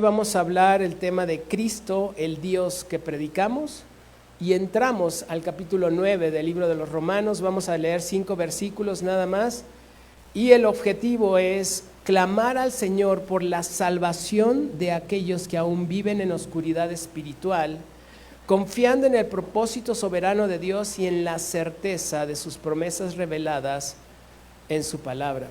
Vamos a hablar el tema de Cristo, el Dios que predicamos, y entramos al capítulo 9 del libro de los Romanos. Vamos a leer 5 versículos nada más, y el objetivo es clamar al Señor por la salvación de aquellos que aún viven en oscuridad espiritual, confiando en el propósito soberano de Dios y en la certeza de sus promesas reveladas en su palabra.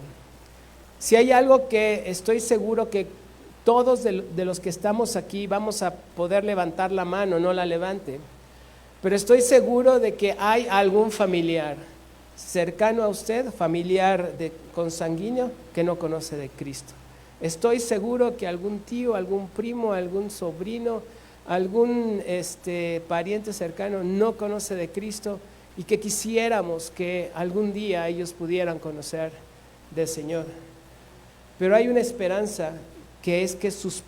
Si hay algo que estoy seguro que todos de los que estamos aquí vamos a poder levantar la mano, no la levante, pero estoy seguro de que hay algún familiar cercano a usted, familiar consanguíneo, que no conoce de Cristo. Estoy seguro que algún tío, algún primo, algún sobrino, algún pariente cercano no conoce de Cristo, y que quisiéramos que algún día ellos pudieran conocer del Señor. Pero hay una esperanza, que es que su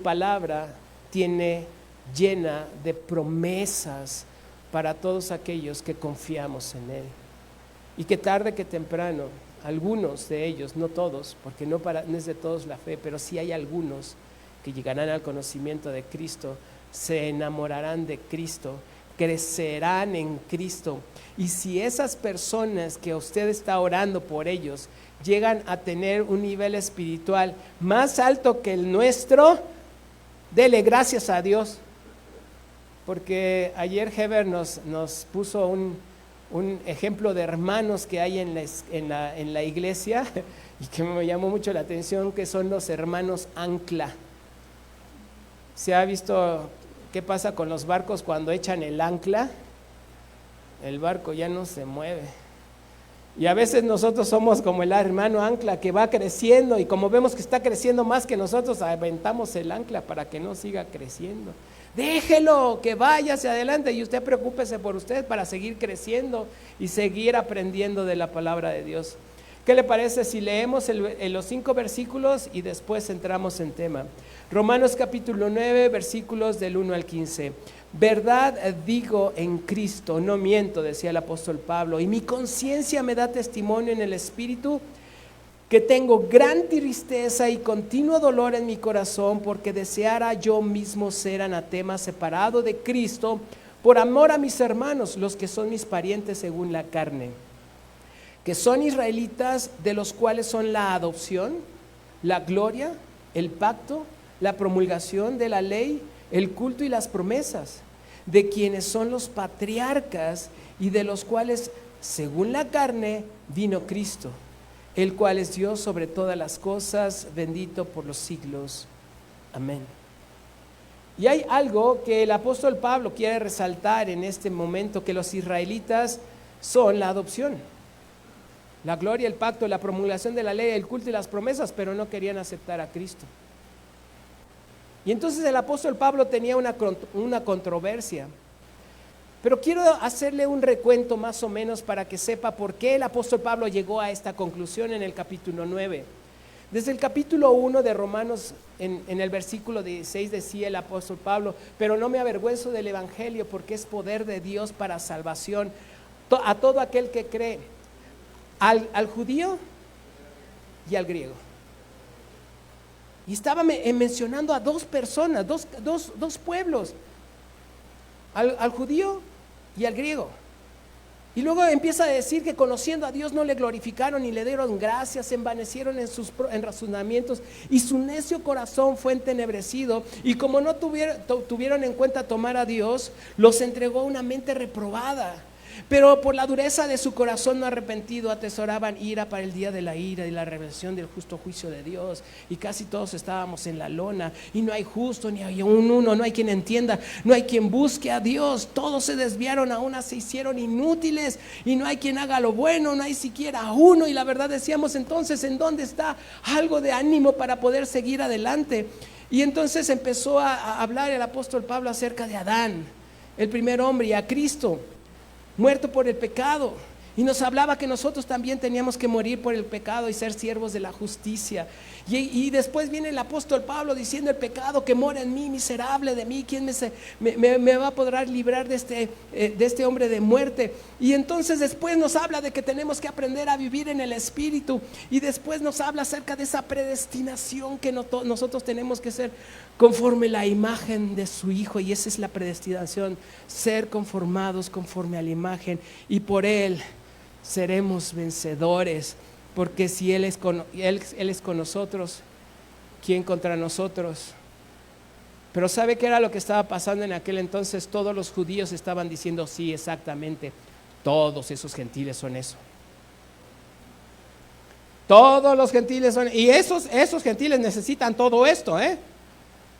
palabra tiene llena de promesas para todos aquellos que confiamos en Él. Y que tarde que temprano, algunos de ellos, no todos, porque no es de todos la fe, pero sí hay algunos que llegarán al conocimiento de Cristo, se enamorarán de Cristo, crecerán en Cristo. Y si esas personas que usted está orando por ellos llegan a tener un nivel espiritual más alto que el nuestro, dele gracias a Dios. Porque ayer Heber nos puso un ejemplo de hermanos que hay en la iglesia, y que me llamó mucho la atención, que son los hermanos ancla. ¿Se ha visto qué pasa con los barcos cuando echan el ancla? El barco ya no se mueve. Y a veces nosotros somos como el hermano ancla, que va creciendo, y como vemos que está creciendo más que nosotros, aventamos el ancla para que no siga creciendo. Déjelo que vaya hacia adelante, y usted preocúpese por usted para seguir creciendo y seguir aprendiendo de la palabra de Dios. ¿Qué le parece si leemos los 5 versículos y después entramos en tema? Romanos capítulo 9, versículos del 1 al 15. Verdad digo en Cristo, no miento, decía el apóstol Pablo, y mi conciencia me da testimonio en el Espíritu que tengo gran tristeza y continuo dolor en mi corazón, porque deseara yo mismo ser anatema, separado de Cristo, por amor a mis hermanos, los que son mis parientes según la carne, que son israelitas, de los cuales son la adopción, la gloria, el pacto, la promulgación de la ley, el culto y las promesas, de quienes son los patriarcas, y de los cuales, según la carne, vino Cristo, el cual es Dios sobre todas las cosas, bendito por los siglos. Amén. Y hay algo que el apóstol Pablo quiere resaltar en este momento, que los israelitas son la adopción, la gloria, el pacto, la promulgación de la ley, el culto y las promesas, pero no querían aceptar a Cristo. Y entonces el apóstol Pablo tenía una controversia. Pero quiero hacerle un recuento más o menos para que sepa por qué el apóstol Pablo llegó a esta conclusión en el capítulo 9. Desde el capítulo 1 de Romanos, en el versículo 16, decía el apóstol Pablo: pero no me avergüenzo del evangelio, porque es poder de Dios para salvación a todo aquel que cree, al judío y al griego. Y estaba mencionando a dos personas, dos pueblos, al judío y al griego. Y luego empieza a decir que conociendo a Dios no le glorificaron ni le dieron gracias, se envanecieron en sus razonamientos, y su necio corazón fue entenebrecido, y como no tuvieron en cuenta tomar a Dios, los entregó a una mente reprobada. Pero por la dureza de su corazón no arrepentido atesoraban ira para el día de la ira y la revelación del justo juicio de Dios. Y casi todos estábamos en la lona, y no hay justo ni hay uno, no hay quien entienda, no hay quien busque a Dios. Todos se desviaron, a una se hicieron inútiles, y no hay quien haga lo bueno, no hay siquiera uno. Y la verdad decíamos entonces, ¿en dónde está algo de ánimo para poder seguir adelante? Y entonces empezó a hablar el apóstol Pablo acerca de Adán, el primer hombre, y a Cristo, muerto por el pecado, y nos hablaba que nosotros también teníamos que morir por el pecado y ser siervos de la justicia. Y después viene el apóstol Pablo diciendo: el pecado que mora en mí, miserable de mí, ¿quién me va a poder librar de este hombre de muerte? Y entonces después nos habla de que tenemos que aprender a vivir en el Espíritu, y después nos habla acerca de esa predestinación que nosotros tenemos que ser conforme la imagen de su Hijo, y esa es la predestinación, ser conformados conforme a la imagen, y por Él seremos vencedores. Porque si Él es con nosotros, ¿quién contra nosotros? Pero ¿sabe qué era lo que estaba pasando en aquel entonces? Todos los judíos estaban diciendo: sí, exactamente, todos esos gentiles son eso. Todos los gentiles son, y esos gentiles necesitan todo esto,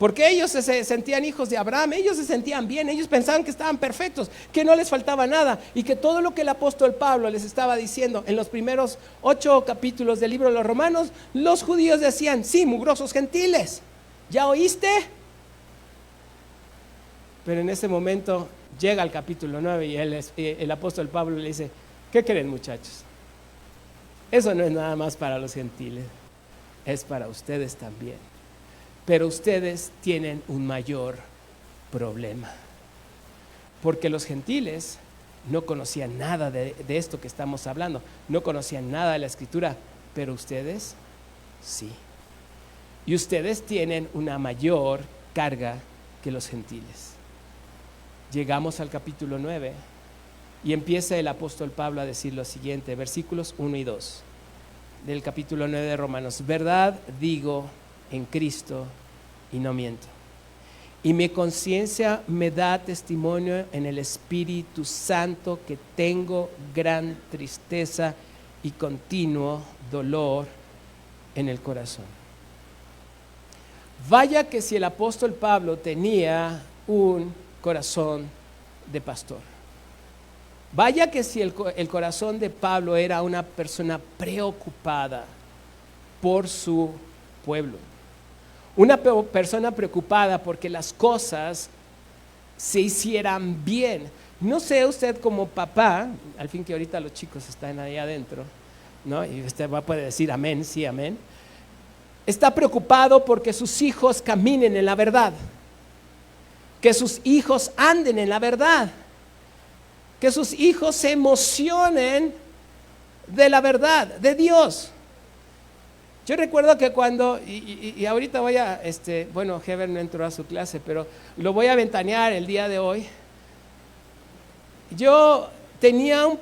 porque ellos se sentían hijos de Abraham, ellos se sentían bien, ellos pensaban que estaban perfectos, que no les faltaba nada, y que todo lo que el apóstol Pablo les estaba diciendo en los primeros 8 capítulos del libro de los Romanos, los judíos decían: sí, mugrosos gentiles, ¿ya oíste? Pero en ese momento llega al capítulo 9 y el apóstol Pablo le dice: ¿qué creen, muchachos? Eso no es nada más para los gentiles, es para ustedes también. Pero ustedes tienen un mayor problema, porque los gentiles no conocían nada de esto que estamos hablando, no conocían nada de la Escritura, pero ustedes sí. Y ustedes tienen una mayor carga que los gentiles. Llegamos al capítulo 9 y empieza el apóstol Pablo a decir lo siguiente, versículos 1 y 2 del capítulo 9 de Romanos: verdad digo en Cristo y no miento, y mi conciencia me da testimonio en el Espíritu Santo que tengo gran tristeza y continuo dolor en el corazón. Vaya que si el apóstol Pablo tenía un corazón de pastor. Vaya que si el corazón de Pablo era una persona preocupada por su pueblo. Una persona preocupada porque las cosas se hicieran bien. No sé usted como papá, al fin que ahorita los chicos están ahí adentro, ¿no? Y usted puede decir amén, sí, amén. Está preocupado porque sus hijos caminen en la verdad, que sus hijos anden en la verdad, que sus hijos se emocionen de la verdad, de Dios. Yo recuerdo que cuando, y ahorita voy a, bueno, Heber no entró a su clase, pero lo voy a ventanear el día de hoy. Yo tenía un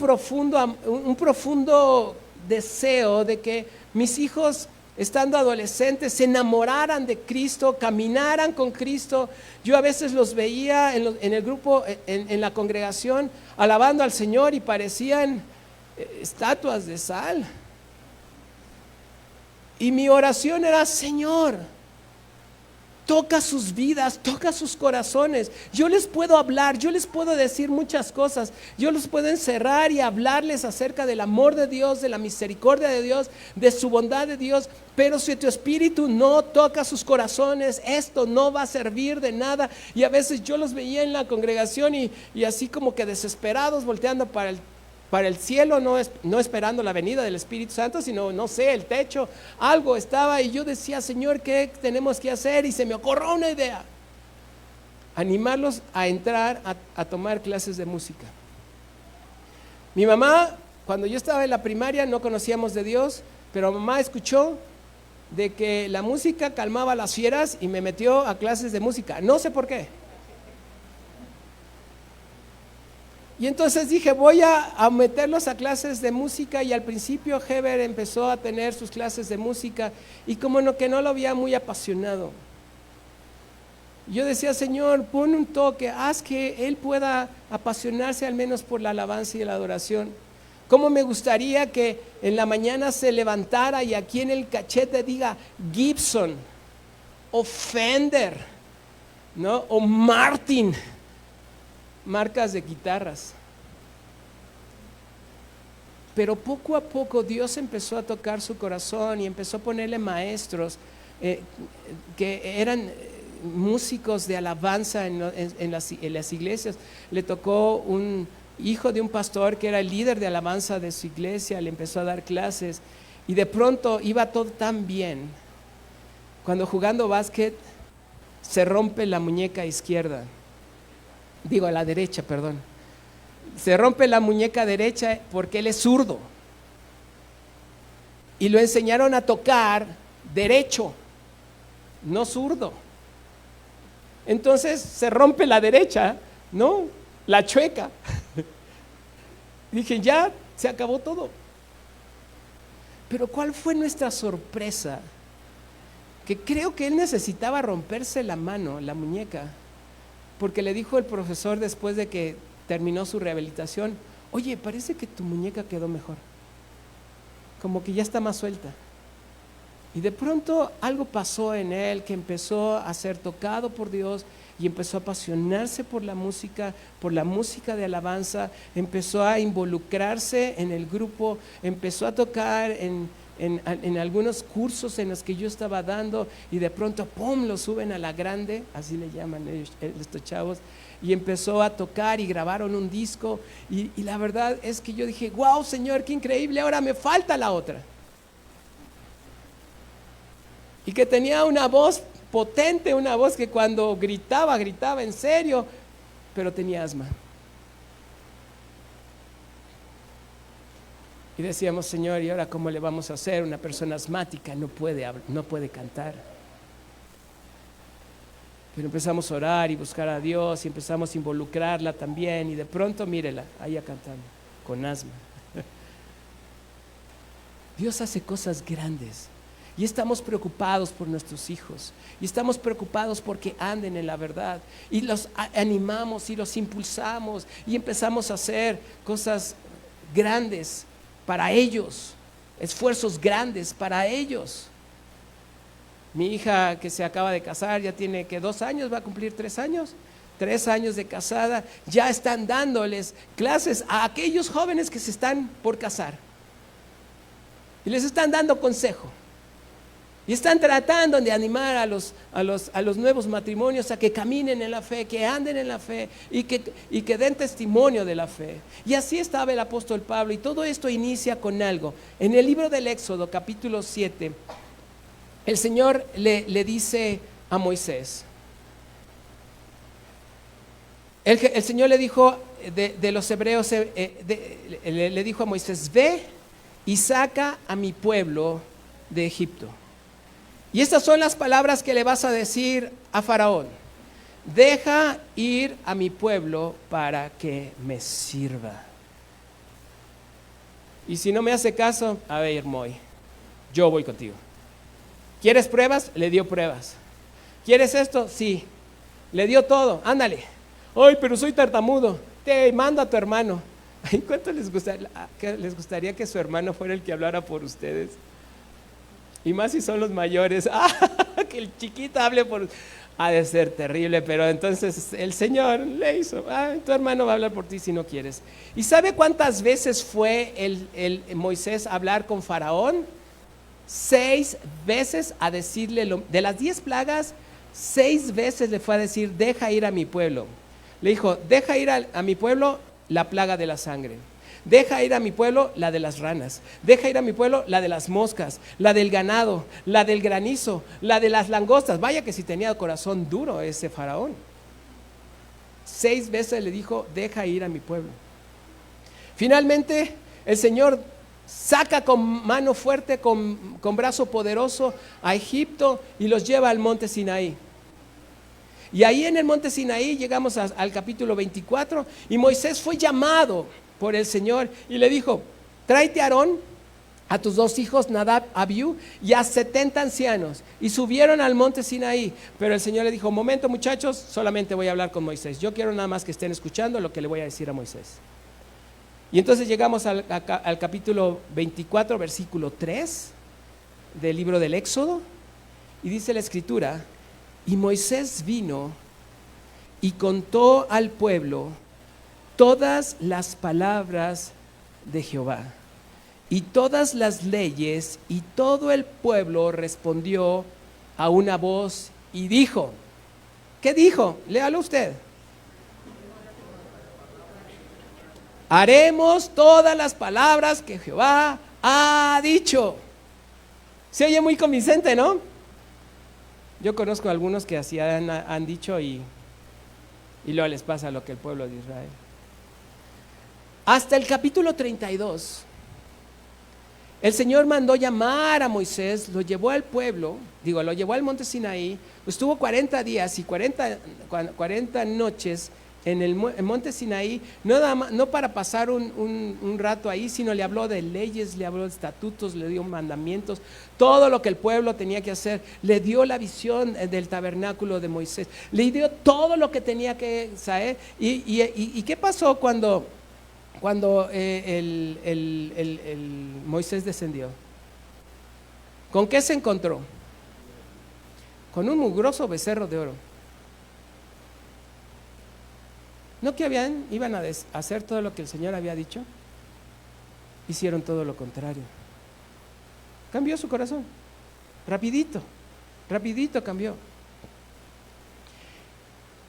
profundo deseo de que mis hijos, estando adolescentes, se enamoraran de Cristo, caminaran con Cristo. Yo a veces los veía en el grupo, en la congregación, alabando al Señor, y parecían estatuas de sal. Y mi oración era: Señor, toca sus vidas, toca sus corazones. Yo les puedo hablar, yo les puedo decir muchas cosas, yo los puedo encerrar y hablarles acerca del amor de Dios, de la misericordia de Dios, de su bondad de Dios, pero si tu espíritu no toca sus corazones, esto no va a servir de nada. Y a veces yo los veía en la congregación y así como que desesperados, volteando para el cielo, no esperando la venida del Espíritu Santo, sino, no sé, el techo, algo estaba, y yo decía: Señor, ¿qué tenemos que hacer? Y se me ocurrió una idea: animarlos a entrar a tomar clases de música. Mi mamá, cuando yo estaba en la primaria, no conocíamos de Dios, pero mamá escuchó de que la música calmaba a las fieras y me metió a clases de música, no sé por qué. Y entonces dije: voy a meterlos a clases de música, y al principio Heber empezó a tener sus clases de música, y como que no lo había muy apasionado. Yo decía: Señor, pon un toque, haz que él pueda apasionarse al menos por la alabanza y la adoración. Cómo me gustaría que en la mañana se levantara y aquí en el cachete diga Gibson o Fender, ¿no? O Martin, marcas de guitarras. Pero poco a poco Dios empezó a tocar su corazón y empezó a ponerle maestros que eran músicos de alabanza en las iglesias. Le tocó un hijo de un pastor que era el líder de alabanza de su iglesia, le empezó a dar clases, y de pronto iba todo tan bien cuando jugando básquet se rompe la muñeca izquierda, digo la derecha, perdón. Se rompe la muñeca derecha porque él es zurdo. Y lo enseñaron a tocar derecho, no zurdo. Entonces se rompe la derecha, ¿no? La chueca. Dije, ya, se acabó todo. Pero ¿cuál fue nuestra sorpresa? Que creo que él necesitaba romperse la mano, la muñeca, porque le dijo el profesor después de que terminó su rehabilitación, oye, parece que tu muñeca quedó mejor, como que ya está más suelta. Y de pronto algo pasó en él, que empezó a ser tocado por Dios y empezó a apasionarse por la música de alabanza, empezó a involucrarse en el grupo, empezó a tocar en algunos cursos en los que yo estaba dando, y de pronto, ¡pum!, lo suben a la grande, así le llaman ellos, estos chavos, y empezó a tocar y grabaron un disco, y la verdad es que yo dije, wow, Señor, qué increíble, ahora me falta la otra. Y que tenía una voz potente, una voz que cuando gritaba en serio, pero tenía asma. Y decíamos, Señor, ¿y ahora cómo le vamos a hacer? Una persona asmática no puede cantar. Pero empezamos a orar y buscar a Dios y empezamos a involucrarla también, y de pronto, mírela, ahí cantando, con asma. Dios hace cosas grandes. Y estamos preocupados por nuestros hijos, y estamos preocupados porque anden en la verdad, y los animamos y los impulsamos, y empezamos a hacer cosas grandes para ellos, esfuerzos grandes para ellos. Mi hija, que se acaba de casar, ya tiene que 2 años, va a cumplir 3 años, 3 años de casada, ya están dándoles clases a aquellos jóvenes que se están por casar, y les están dando consejo. Y están tratando de animar a los nuevos matrimonios a que caminen en la fe, que anden en la fe y que den testimonio de la fe. Y así estaba el apóstol Pablo, y todo esto inicia con algo. En el libro del Éxodo, capítulo 7, el Señor le dice a Moisés, el Señor le dijo de los hebreos, le dijo a Moisés, ve y saca a mi pueblo de Egipto. Y estas son las palabras que le vas a decir a Faraón: deja ir a mi pueblo para que me sirva. Y si no me hace caso, a ver, Moy, yo voy contigo. ¿Quieres pruebas? Le dio pruebas. ¿Quieres esto? Sí. Le dio todo, ándale. Ay, pero soy tartamudo. Te mando a tu hermano. ¿Cuánto les gustaría que su hermano fuera el que hablara por ustedes? Y más si son los mayores, que el chiquito hable por... Ha de ser terrible, pero entonces el Señor le hizo, tu hermano va a hablar por ti si no quieres. ¿Y sabe cuántas veces fue el Moisés a hablar con Faraón? 6 veces a decirle, de las 10 plagas, 6 veces le fue a decir, deja ir a mi pueblo. Le dijo, deja ir a mi pueblo la plaga de la sangre. Deja ir a mi pueblo la de las ranas. Deja ir a mi pueblo la de las moscas, la del ganado, la del granizo, la de las langostas. Vaya que si tenía corazón duro ese Faraón. 6 veces le dijo, deja ir a mi pueblo. Finalmente, el Señor saca con mano fuerte, con brazo poderoso a Egipto, y los lleva al monte Sinaí. Y ahí en el monte Sinaí llegamos al capítulo 24, y Moisés fue llamado por el Señor y le dijo, tráete a Aarón, a tus 2 hijos, Nadab, Abiú, y a 70 ancianos. Y subieron al monte Sinaí. Pero el Señor le dijo, momento muchachos, solamente voy a hablar con Moisés. Yo quiero nada más que estén escuchando lo que le voy a decir a Moisés. Y entonces llegamos al capítulo 24, versículo 3 del libro del Éxodo, y dice la escritura, y Moisés vino y contó al pueblo todas las palabras de Jehová y todas las leyes, y todo el pueblo respondió a una voz y dijo, ¿qué dijo? Léalo usted. Haremos todas las palabras que Jehová ha dicho. Se oye muy convincente, ¿no? Yo conozco a algunos que así han dicho y luego les pasa lo que el pueblo de Israel. Hasta el capítulo 32, el Señor mandó llamar a Moisés, lo llevó al pueblo, lo llevó al monte Sinaí, estuvo 40 días y 40 noches en el monte Sinaí, no para pasar un rato ahí, sino le habló de leyes, le habló de estatutos, le dio mandamientos, todo lo que el pueblo tenía que hacer, le dio la visión del tabernáculo de Moisés, le dio todo lo que tenía que saber. ¿Y qué pasó cuando el Moisés descendió? ¿Con qué se encontró? Con un mugroso becerro de oro. ¿No que iban a hacer todo lo que el Señor había dicho? Hicieron todo lo contrario. Cambió su corazón. Rapidito cambió.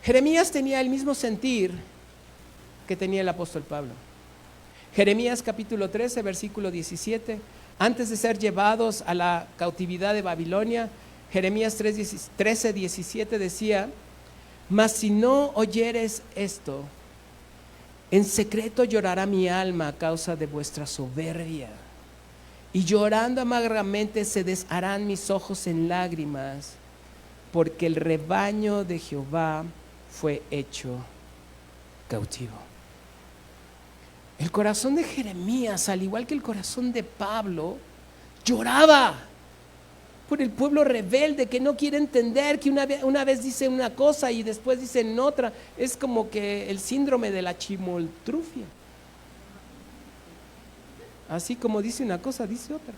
Jeremías tenía el mismo sentir que tenía el apóstol Pablo. Jeremías capítulo 13, versículo 17. Antes de ser llevados a la cautividad de Babilonia, Jeremías 13, 17 decía: mas si no oyeres esto, en secreto llorará mi alma a causa de vuestra soberbia, y llorando amargamente se desharán mis ojos en lágrimas, porque el rebaño de Jehová fue hecho cautivo. El corazón de Jeremías, al igual que el corazón de Pablo, lloraba por el pueblo rebelde que no quiere entender, que una vez dice una cosa y después dicen otra. Es como que el síndrome de la chimoltrufia. Así como dice una cosa, dice otra.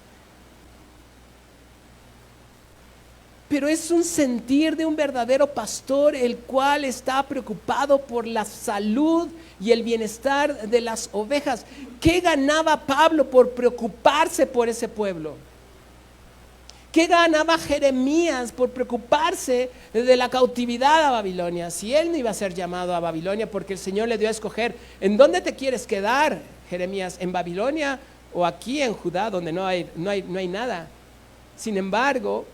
Pero es un sentir de un verdadero pastor, el cual está preocupado por la salud y el bienestar de las ovejas. ¿Qué ganaba Pablo por preocuparse por ese pueblo? ¿Qué ganaba Jeremías por preocuparse de la cautividad a Babilonia? Si él no iba a ser llamado a Babilonia, porque el Señor le dio a escoger: ¿en dónde te quieres quedar, Jeremías? ¿En Babilonia o aquí en Judá, donde no hay nada? Sin embargo,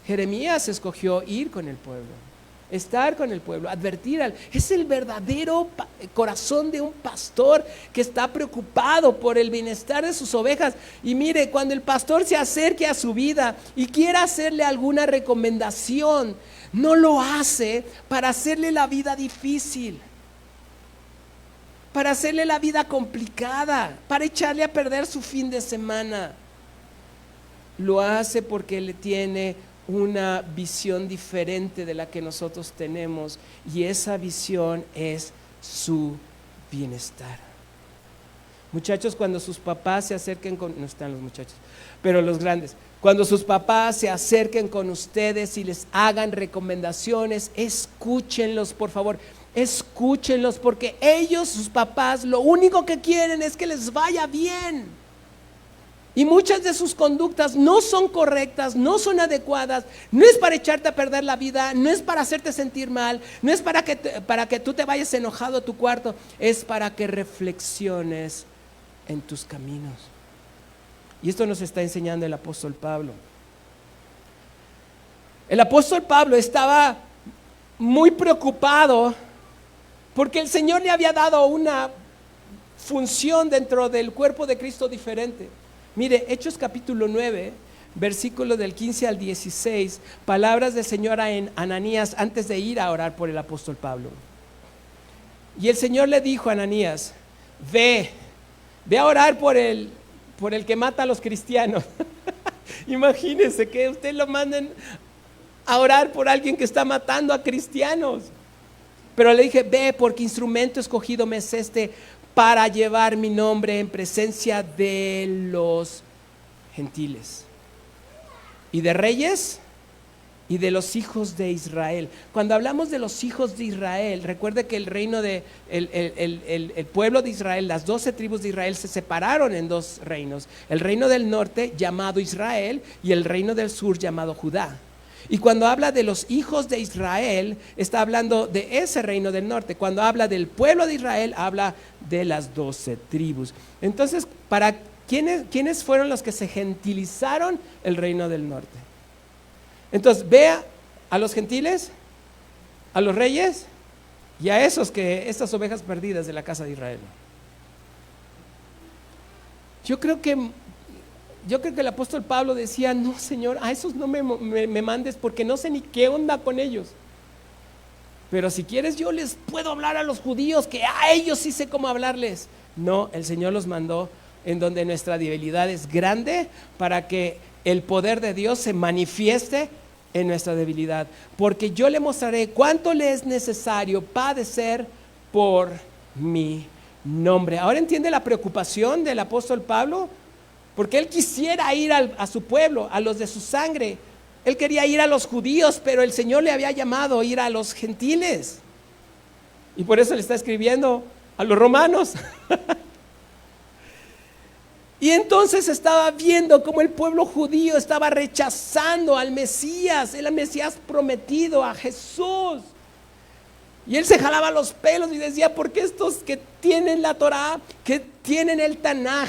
Jeremías escogió ir con el pueblo, estar con el pueblo, advertir. Es el verdadero corazón de un pastor que está preocupado por el bienestar de sus ovejas. Y mire, cuando el pastor se acerque a su vida y quiera hacerle alguna recomendación, no lo hace para hacerle la vida difícil, para hacerle la vida complicada, para echarle a perder su fin de semana. Lo hace porque le tiene una visión diferente de la que nosotros tenemos, y esa visión es su bienestar. Muchachos, cuando sus papás se acerquen no están los muchachos, pero los grandes, cuando sus papás se acerquen con ustedes y les hagan recomendaciones, escúchenlos, por favor, escúchenlos, porque ellos, sus papás, lo único que quieren es que les vaya bien. Y muchas de sus conductas no son correctas, no son adecuadas. No es para echarte a perder la vida, no es para hacerte sentir mal, no es para que tú te vayas enojado a tu cuarto. Es para que reflexiones en tus caminos. Y esto nos está enseñando el apóstol Pablo. El apóstol Pablo estaba muy preocupado porque el Señor le había dado una función dentro del cuerpo de Cristo diferente. Mire, Hechos capítulo 9, versículo del 15 al 16, palabras del Señor a Ananías antes de ir a orar por el apóstol Pablo. Y el Señor le dijo a Ananías: ve a orar por el que mata a los cristianos. Imagínense que usted lo manden a orar por alguien que está matando a cristianos. Pero le dije: ve, porque instrumento escogido me es para llevar mi nombre en presencia de los gentiles y de reyes y de los hijos de Israel. Cuando hablamos de los hijos de Israel, recuerde que el reino el pueblo de Israel, las 12 tribus de Israel se separaron en dos reinos: el reino del norte, llamado Israel, y el reino del sur, llamado Judá. Y cuando habla de los hijos de Israel, está hablando de ese reino del norte. Cuando habla del pueblo de Israel, habla de las 12 tribus. Entonces, ¿para quiénes fueron los que se gentilizaron el reino del norte? Entonces, vea ¿A los gentiles? ¿A los reyes? Y a estas ovejas perdidas de la casa de Israel. Yo creo que el apóstol Pablo decía, no, Señor, a esos no me mandes porque no sé ni qué onda con ellos. Pero si quieres yo les puedo hablar a los judíos, que a ellos sí sé cómo hablarles. No, el Señor los mandó en donde nuestra debilidad es grande para que el poder de Dios se manifieste en nuestra debilidad. Porque yo le mostraré cuánto le es necesario padecer por mi nombre. Ahora entiende la preocupación del apóstol Pablo, porque él quisiera ir a su pueblo, a los de su sangre. Él quería ir a los judíos, pero el Señor le había llamado a ir a los gentiles. Y por eso le está escribiendo a los romanos. Y entonces estaba viendo cómo el pueblo judío estaba rechazando al Mesías, el Mesías prometido, a Jesús. Y él se jalaba los pelos y decía, ¿por qué estos que tienen la Torá, que tienen el Tanaj,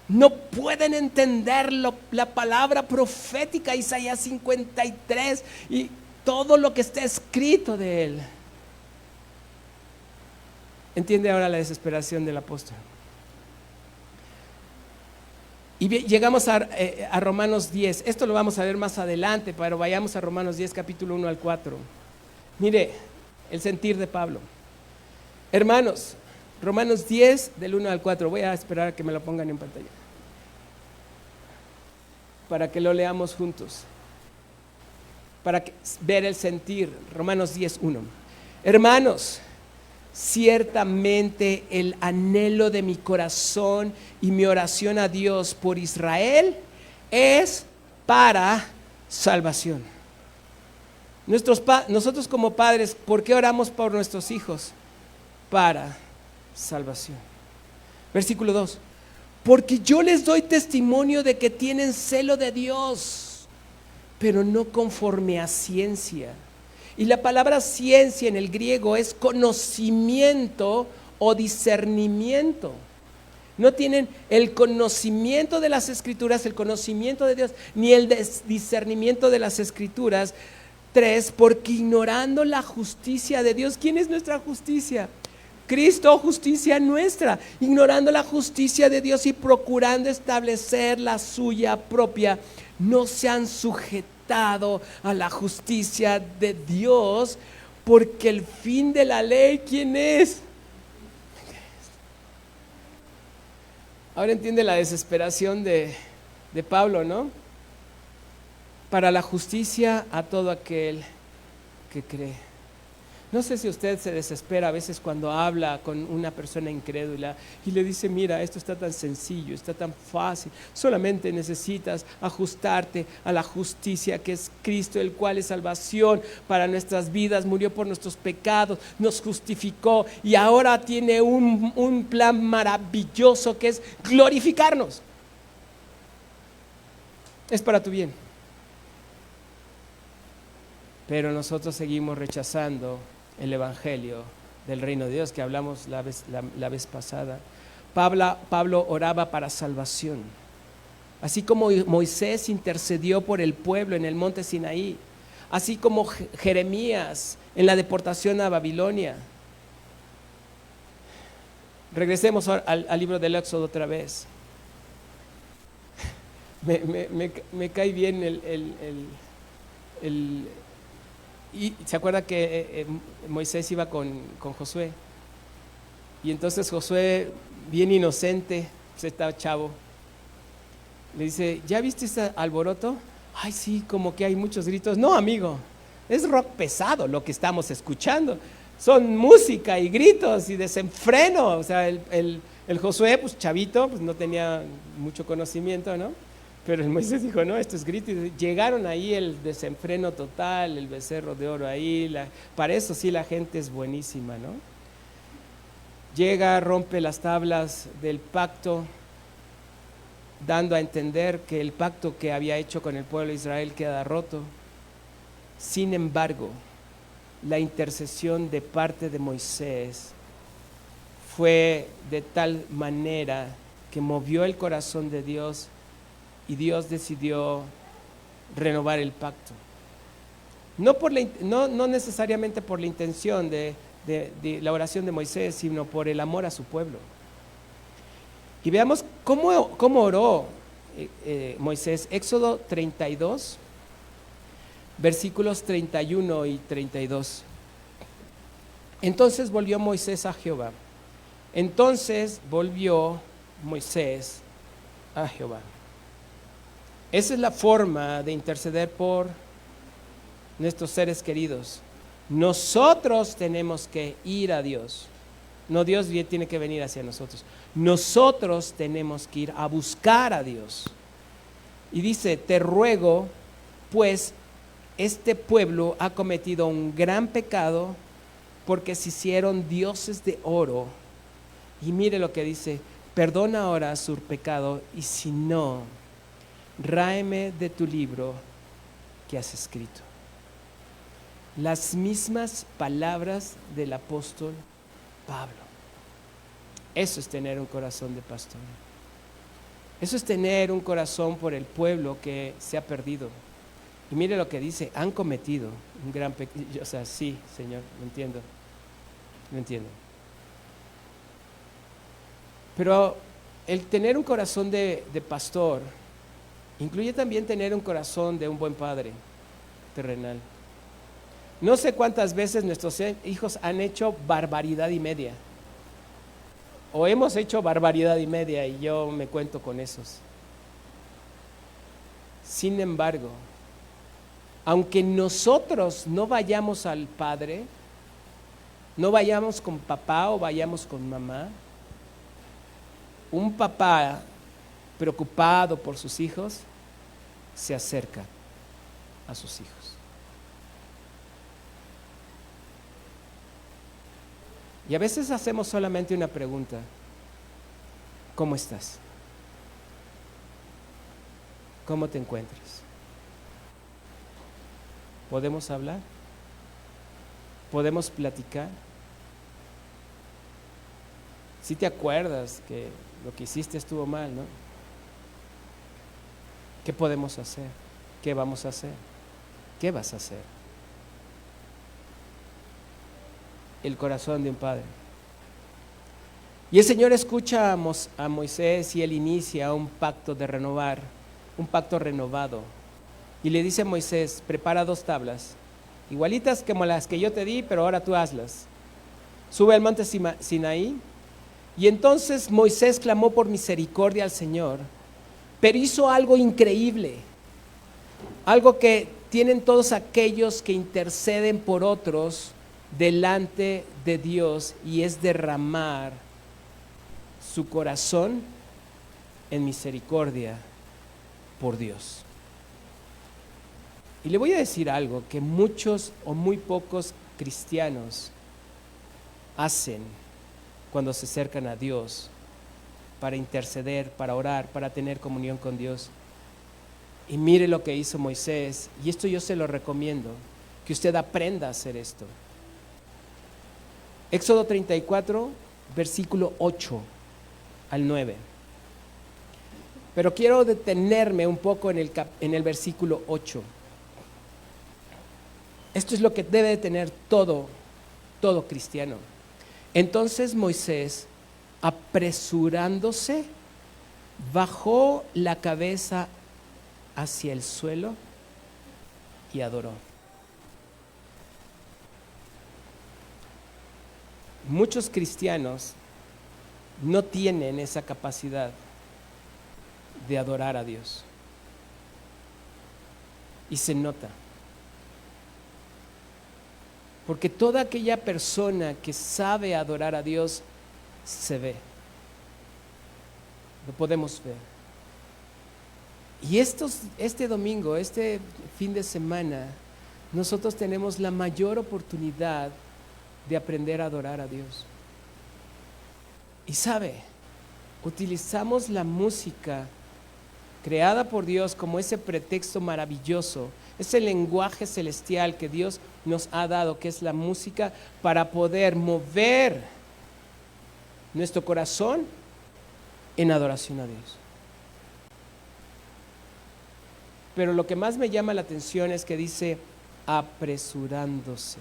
no pueden entender la palabra profética, Isaías 53 y todo lo que está escrito de él? Entiende ahora la desesperación del apóstol. Y llegamos a Romanos 10. Esto lo vamos a ver más adelante, pero vayamos a Romanos 10, capítulo 1 al 4. Mire el sentir de Pablo. Hermanos, Romanos 10, del 1 al 4. Voy a esperar a que me lo pongan en pantalla para que lo leamos juntos, para ver el sentir. Romanos 10, 1. Hermanos, ciertamente el anhelo de mi corazón y mi oración a Dios por Israel es para salvación. Nosotros como padres, ¿por qué oramos por nuestros hijos? Para salvación. Versículo 2. Porque yo les doy testimonio de que tienen celo de Dios, pero no conforme a ciencia. Y la palabra ciencia en el griego es conocimiento o discernimiento. No tienen el conocimiento de las Escrituras, el conocimiento de Dios, ni el discernimiento de las Escrituras. 3, porque ignorando la justicia de Dios. ¿Quién es nuestra justicia? Cristo, justicia nuestra. Ignorando la justicia de Dios y procurando establecer la suya propia, no se han sujetado a la justicia de Dios, porque el fin de la ley, ¿quién es? Ahora entiende la desesperación de Pablo, ¿no? Para la justicia a todo aquel que cree. No sé si usted se desespera a veces cuando habla con una persona incrédula y le dice, mira, esto está tan sencillo, está tan fácil, solamente necesitas ajustarte a la justicia que es Cristo, el cual es salvación para nuestras vidas, murió por nuestros pecados, nos justificó y ahora tiene un plan maravilloso que es glorificarnos. Es para tu bien. Pero nosotros seguimos rechazando el evangelio del reino de Dios que hablamos la vez pasada. Pablo oraba para salvación. Así como Moisés intercedió por el pueblo en el monte Sinaí, así como Jeremías en la deportación a Babilonia. Regresemos al libro del Éxodo otra vez. Me cae bien y se acuerda que Moisés iba con Josué, y entonces Josué, bien inocente, pues estaba chavo, le dice, ¿ya viste ese alboroto? Ay, sí, como que hay muchos gritos. No, amigo, es rock pesado lo que estamos escuchando, son música y gritos y desenfreno. O sea, el Josué, pues chavito, pues no tenía mucho conocimiento, ¿no? Pero el Moisés dijo, no, esto es grito. Y llegaron ahí el desenfreno total, el becerro de oro ahí. Para eso sí la gente es buenísima, ¿no? Llega, rompe las tablas del pacto, dando a entender que el pacto que había hecho con el pueblo de Israel queda roto. Sin embargo, la intercesión de parte de Moisés fue de tal manera que movió el corazón de Dios, y Dios decidió renovar el pacto. No necesariamente por la intención de la oración de Moisés, sino por el amor a su pueblo. Y veamos cómo oró Moisés. Éxodo 32, versículos 31 y 32. Entonces volvió Moisés a Jehová. Esa es la forma de interceder por nuestros seres queridos. Nosotros tenemos que ir a Dios. No, Dios tiene que venir hacia nosotros. Nosotros tenemos que ir a buscar a Dios. Y dice, te ruego, pues, este pueblo ha cometido un gran pecado porque se hicieron dioses de oro. Y mire lo que dice, perdona ahora su pecado y si no, ráeme de tu libro que has escrito. Las mismas palabras del apóstol Pablo. Eso es tener un corazón de pastor. Eso es tener un corazón por el pueblo que se ha perdido. Y mire lo que dice, han cometido un gran pecado. O sea, sí, Señor, lo entiendo. Pero el tener un corazón de pastor incluye también tener un corazón de un buen padre terrenal. No sé cuántas veces nuestros hijos han hecho barbaridad y media. O hemos hecho barbaridad y media y yo me cuento con esos. Sin embargo, aunque nosotros no vayamos al Padre, no vayamos con papá o vayamos con mamá, un papá preocupado por sus hijos se acerca a sus hijos. Y a veces hacemos solamente una pregunta: ¿cómo estás? ¿Cómo te encuentras? ¿Podemos hablar? ¿Podemos platicar? Si te acuerdas que lo que hiciste estuvo mal, ¿no? ¿Qué podemos hacer? ¿Qué vamos a hacer? ¿Qué vas a hacer? El corazón de un padre. Y el Señor escucha a Moisés y él inicia un pacto de renovar, un pacto renovado. Y le dice a Moisés, prepara 2 tablas, igualitas como las que yo te di, pero ahora tú hazlas. Sube al monte Sinaí. Y entonces Moisés clamó por misericordia al Señor, pero hizo algo increíble, algo que tienen todos aquellos que interceden por otros delante de Dios, y es derramar su corazón en misericordia por Dios. Y le voy a decir algo que muchos o muy pocos cristianos hacen cuando se acercan a Dios para interceder, para orar, para tener comunión con Dios. Y mire lo que hizo Moisés, y esto yo se lo recomiendo, que usted aprenda a hacer esto. Éxodo 34, versículo 8 al 9. Pero quiero detenerme un poco en el versículo 8. Esto es lo que debe de tener todo cristiano. Entonces Moisés, apresurándose, bajó la cabeza hacia el suelo y adoró. Muchos cristianos no tienen esa capacidad de adorar a Dios. Y se nota. Porque toda aquella persona que sabe adorar a Dios se ve. Lo podemos ver. Y este domingo, este fin de semana, nosotros tenemos la mayor oportunidad de aprender a adorar a Dios. Y sabe, utilizamos la música creada por Dios como ese pretexto maravilloso, ese lenguaje celestial que Dios nos ha dado, que es la música, para poder mover nuestro corazón en adoración a Dios. Pero lo que más me llama la atención es que dice, apresurándose.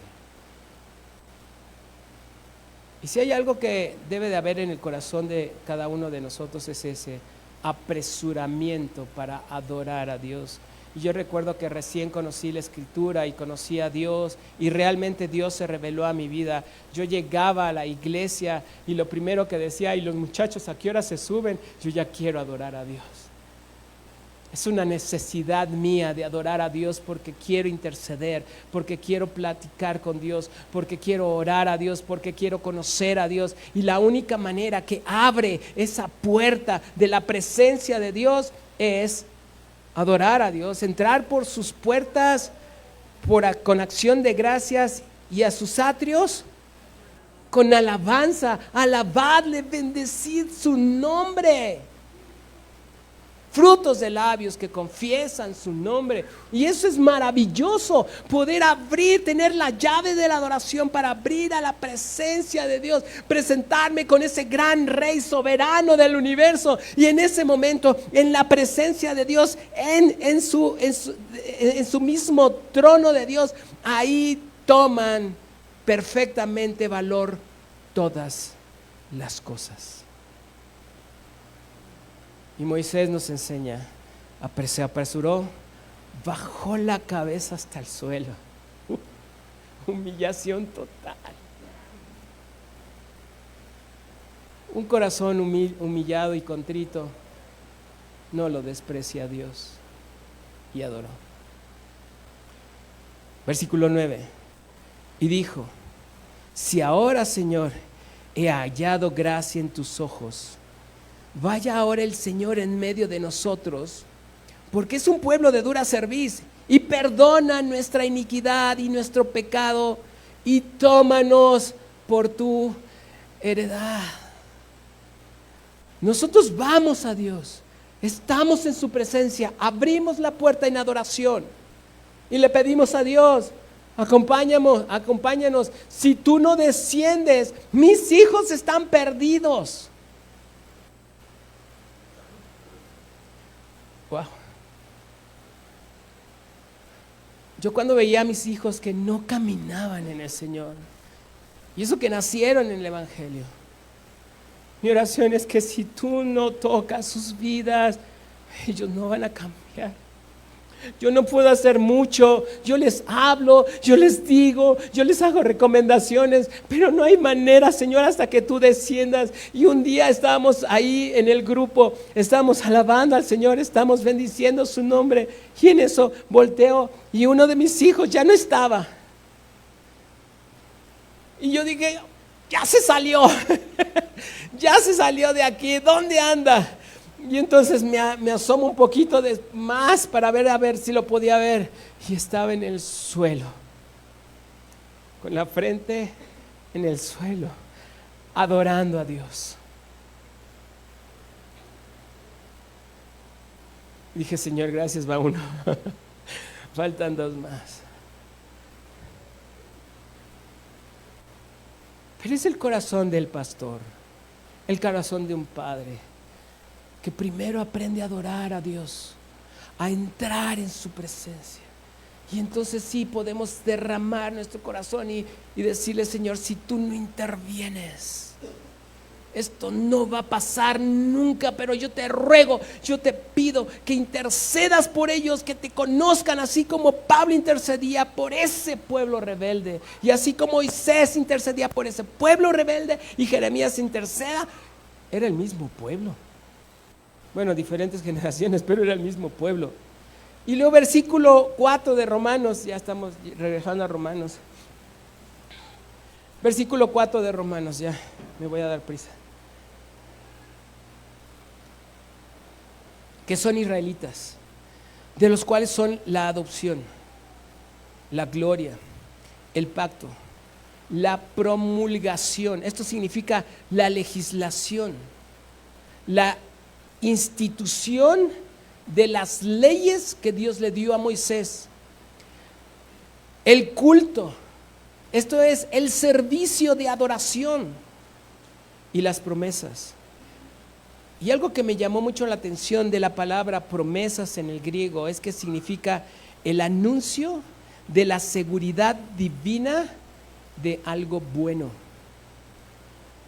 Y si hay algo que debe de haber en el corazón de cada uno de nosotros, es ese apresuramiento para adorar a Dios. Y yo recuerdo que recién conocí la Escritura y conocí a Dios, y realmente Dios se reveló a mi vida. Yo llegaba a la iglesia y lo primero que decía: y los muchachos, ¿a qué hora se suben? Yo ya quiero adorar a Dios. Es una necesidad mía de adorar a Dios, porque quiero interceder, porque quiero platicar con Dios, porque quiero orar a Dios, porque quiero conocer a Dios. Y la única manera que abre esa puerta de la presencia de Dios es adorar a Dios, entrar por sus puertas con acción de gracias, y a sus atrios con alabanza. Alabadle, bendecid su nombre. Frutos de labios que confiesan su nombre. Y eso es maravilloso, poder abrir, tener la llave de la adoración para abrir a la presencia de Dios, presentarme con ese gran Rey soberano del universo, y en ese momento, en la presencia de Dios, en su mismo trono de Dios, ahí toman perfectamente valor todas las cosas. Y Moisés nos enseña, se apresuró, bajó la cabeza hasta el suelo. Humillación total. Un corazón humillado y contrito no lo desprecia a Dios, y adoró. Versículo 9. Y dijo: si ahora, Señor, he hallado gracia en tus ojos, vaya ahora el Señor en medio de nosotros, porque es un pueblo de dura cerviz, y perdona nuestra iniquidad y nuestro pecado, y tómanos por tu heredad. Nosotros vamos a Dios, estamos en su presencia, abrimos la puerta en adoración y le pedimos a Dios: acompáñanos. Si tú no desciendes, mis hijos están perdidos. Wow. Yo cuando veía a mis hijos que no caminaban en el Señor, y eso que nacieron en el Evangelio, mi oración es que si tú no tocas sus vidas, ellos no van a cambiar. Yo no puedo hacer mucho, yo les hablo, yo les digo, yo les hago recomendaciones, pero no hay manera, Señor, hasta que tú desciendas. Y un día estábamos ahí en el grupo, estábamos alabando al Señor, estamos bendiciendo su nombre, y en eso volteo y uno de mis hijos ya no estaba. Y yo dije: ya se salió, ya se salió de aquí, ¿dónde anda? Y entonces me asomo un poquito más para ver si lo podía ver, y estaba en el suelo, con la frente en el suelo, adorando a Dios. Dije: Señor, gracias, va uno. Faltan dos más. Pero es el corazón del pastor, el corazón de un padre, que primero aprende a adorar a Dios, a entrar en su presencia. Y entonces sí podemos derramar nuestro corazón y decirle: Señor, si tú no intervienes, esto no va a pasar nunca, pero yo te ruego, yo te pido que intercedas por ellos, que te conozcan, así como Pablo intercedía por ese pueblo rebelde, y así como Moisés intercedía por ese pueblo rebelde, y Jeremías interceda. Era el mismo pueblo. Bueno, diferentes generaciones, pero era el mismo pueblo. Y luego versículo 4 de Romanos, ya estamos regresando a Romanos. Versículo 4 de Romanos, ya me voy a dar prisa. Que son israelitas, de los cuales son la adopción, la gloria, el pacto, la promulgación. Esto significa la legislación, la institución de las leyes que Dios le dio a Moisés, el culto, esto es el servicio de adoración, y las promesas. Y algo que me llamó mucho la atención de la palabra promesas en el griego es que significa el anuncio de la seguridad divina de algo bueno.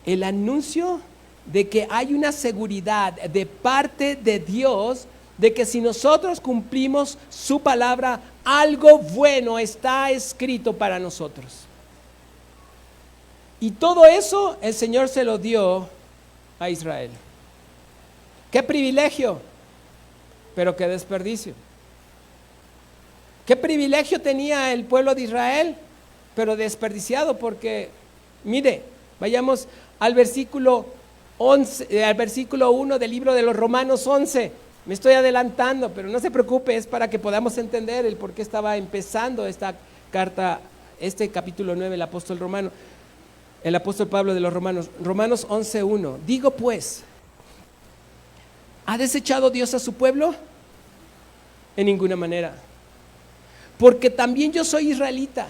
El anuncio de que hay una seguridad de parte de Dios de que si nosotros cumplimos su palabra, algo bueno está escrito para nosotros. Y todo eso el Señor se lo dio a Israel. ¡Qué privilegio! Pero qué desperdicio. ¿Qué privilegio tenía el pueblo de Israel? Pero desperdiciado, porque, mire, vayamos al versículo 11, al versículo 1 del libro de los Romanos 11. Me estoy adelantando, pero no se preocupe, es para que podamos entender el por qué estaba empezando esta carta, este capítulo 9, el apóstol Pablo de los Romanos. Romanos 11:1. Digo pues, ¿ha desechado Dios a su pueblo? En ninguna manera. Porque también yo soy israelita,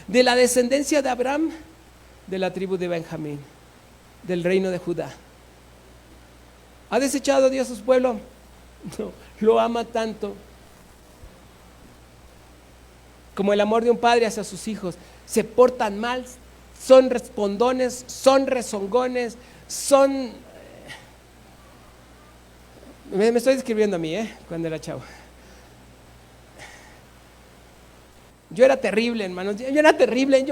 de la descendencia de Abraham, de la tribu de Benjamín, del reino de Judá. ¿Ha desechado Dios a su pueblo? No, lo ama tanto como el amor de un padre hacia sus hijos. Se portan mal, son respondones, son rezongones, son... Me estoy describiendo a mí, cuando era chavo. Yo era terrible, hermanos, yo era terrible,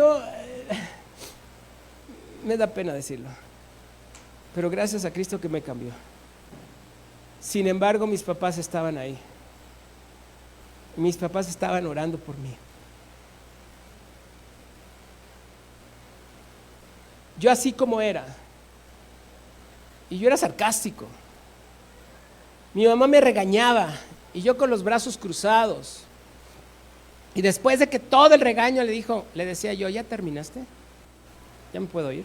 me da pena decirlo, pero gracias a Cristo que me cambió. Sin embargo, mis papás estaban ahí. Mis papás estaban orando por mí. Yo así como era, y yo era sarcástico. Mi mamá me regañaba y yo con los brazos cruzados. Y después de que todo el regaño le decía yo, ¿ya terminaste? ¿Ya me puedo ir?